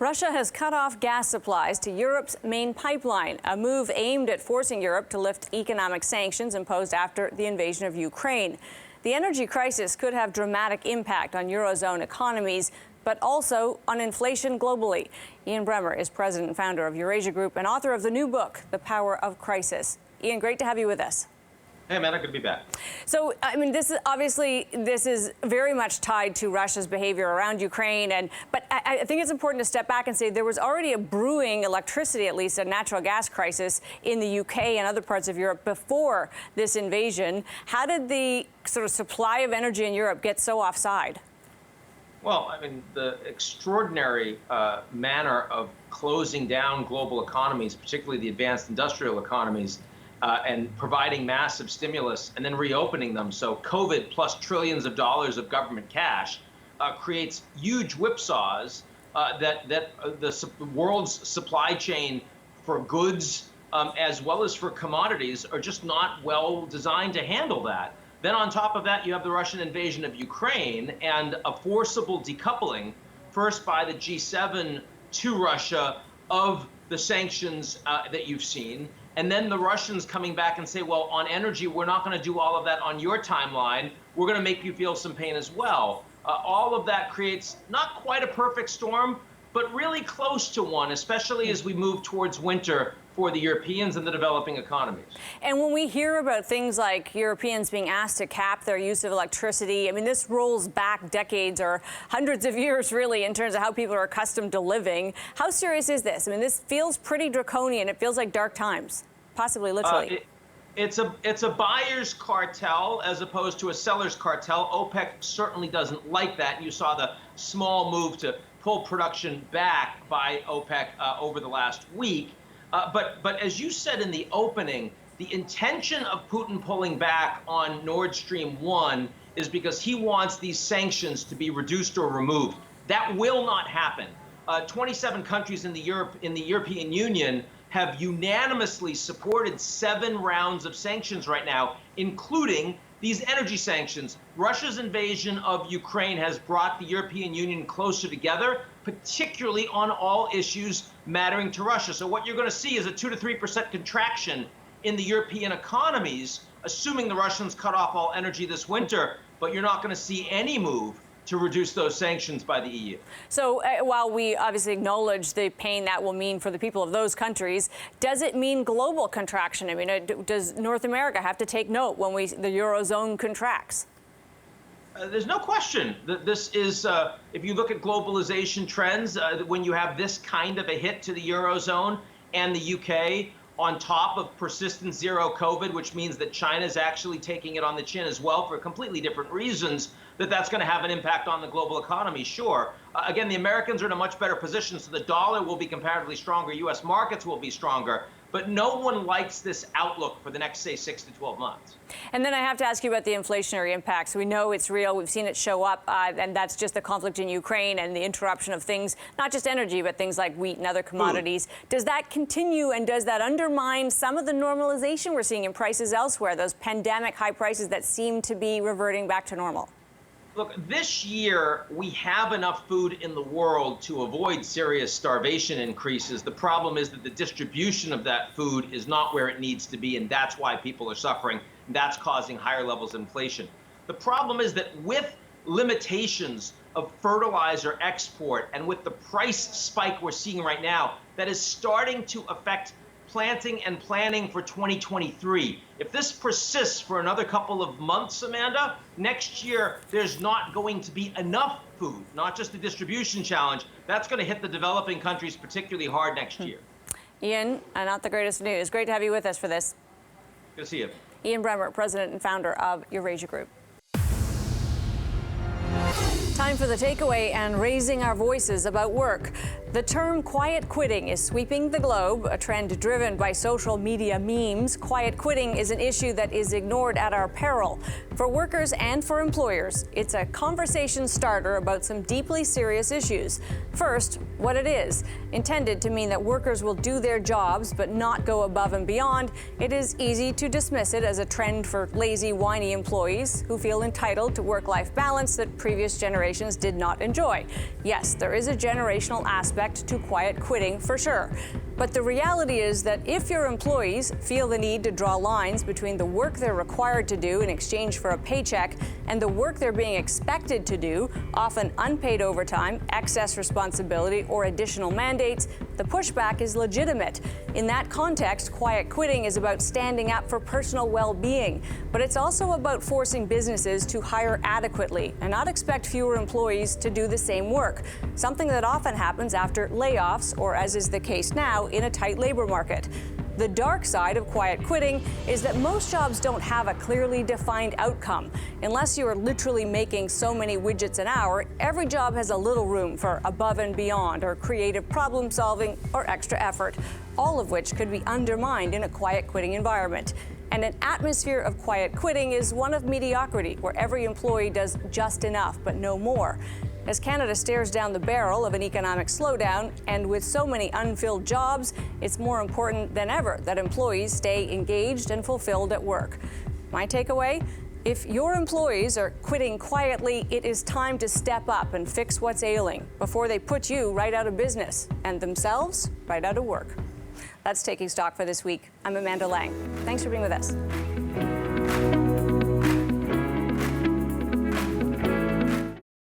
Russia has cut off gas supplies to Europe's main pipeline, a move aimed at forcing Europe to lift economic sanctions imposed after the invasion of Ukraine. The energy crisis could have dramatic impact on Eurozone economies, but also on inflation globally. Ian Bremmer is president and founder of Eurasia Group and author of the new book, The Power of Crisis. Ian, great to have you with us. Hey, Amanda, good to be back. So, I mean, this is very much tied to Russia's behavior around Ukraine. But I think it's important to step back and say there was already a brewing electricity, at least a natural gas crisis in the UK and other parts of Europe before this invasion. How did the sort of supply of energy in Europe get so offside? Well, I mean, the extraordinary manner of closing down global economies, particularly the advanced industrial economies, and providing massive stimulus and then reopening them. So COVID plus trillions of dollars of government cash creates huge whipsaws that the world's supply chain for goods as well as for commodities are just not well designed to handle that. Then on top of that, you have the Russian invasion of Ukraine and a forcible decoupling, first by the G7 to Russia of the sanctions that you've seen. And then the Russians coming back and say, well, on energy, we're not going to do all of that on your timeline. We're going to make you feel some pain as well. All of that creates not quite a perfect storm, but really close to one, especially as we move towards winter for the Europeans and the developing economies. And when we hear about things like Europeans being asked to cap their use of electricity, I mean, this rolls back decades or hundreds of years, really, in terms of how people are accustomed to living. How serious is this? I mean, this feels pretty draconian. It feels like dark times, possibly literally. It's a buyer's cartel as opposed to a seller's cartel. OPEC certainly doesn't like that. You saw the small move to pull production back by OPEC over the last week. But as you said in the opening, the intention of Putin pulling back on Nord Stream 1 is because he wants these sanctions to be reduced or removed. That will not happen. 27 countries in the European Union have unanimously supported 7 rounds of sanctions right now, including these energy sanctions. Russia's invasion of Ukraine has brought the European Union closer together, particularly on all issues mattering to Russia. So what you're going to see is a 2 to 3% contraction in the European economies, assuming the Russians cut off all energy this winter, but you're not going to see any move to reduce those sanctions by the EU. So while we obviously acknowledge the pain that will mean for the people of those countries, does it mean global contraction? I mean, does North America have to take note when the Eurozone contracts? There's no question that this is, if you look at globalization trends, when you have this kind of a hit to the Eurozone and the UK on top of persistent zero COVID, which means that China is actually taking it on the chin as well for completely different reasons, that's going to have an impact on the global economy, sure. Again, the Americans are in a much better position, so the dollar will be comparatively stronger, U.S. markets will be stronger, but no one likes this outlook for the next, say, 6 to 12 months. And then I have to ask you about the inflationary impacts. We know it's real. We've seen it show up, and that's just the conflict in Ukraine and the interruption of things, not just energy, but things like wheat and other commodities. Does that continue, and does that undermine some of the normalization we're seeing in prices elsewhere, those pandemic high prices that seem to be reverting back to normal? Look, this year, we have enough food in the world to avoid serious starvation increases. The problem is that the distribution of that food is not where it needs to be, and that's why people are suffering. And that's causing higher levels of inflation. The problem is that with limitations of fertilizer export and with the price spike we're seeing right now, that is starting to affect planting and planning for 2023. If this persists for another couple of months, Amanda, next year there's not going to be enough food, not just a distribution challenge. That's going to hit the developing countries particularly hard next year. Ian, not the greatest news. Great to have you with us for this. Good to see you. Ian Bremmer, president and founder of Eurasia Group. Time for the takeaway and raising our voices about work. The term quiet quitting is sweeping the globe, a trend driven by social media memes. Quiet quitting is an issue that is ignored at our peril. For workers and for employers, it's a conversation starter about some deeply serious issues. First, what it is. Intended to mean that workers will do their jobs but not go above and beyond, it is easy to dismiss it as a trend for lazy, whiny employees who feel entitled to work-life balance that previous generations did not enjoy. Yes, there is a generational aspect suspect to quiet quitting for sure. But the reality is that if your employees feel the need to draw lines between the work they're required to do in exchange for a paycheck and the work they're being expected to do, often unpaid overtime, excess responsibility, or additional mandates, the pushback is legitimate. In that context, quiet quitting is about standing up for personal well-being, but it's also about forcing businesses to hire adequately and not expect fewer employees to do the same work, something that often happens after layoffs or, as is the case now, in a tight labor market. The dark side of quiet quitting is that most jobs don't have a clearly defined outcome. Unless you are literally making so many widgets an hour, every job has a little room for above and beyond or creative problem solving or extra effort, all of which could be undermined in a quiet quitting environment. And an atmosphere of quiet quitting is one of mediocrity, where every employee does just enough but no more. As Canada stares down the barrel of an economic slowdown, and with so many unfilled jobs, it's more important than ever that employees stay engaged and fulfilled at work. My takeaway? If your employees are quitting quietly, it is time to step up and fix what's ailing before they put you right out of business and themselves right out of work. That's Taking Stock for this week. I'm Amanda Lang. Thanks for being with us.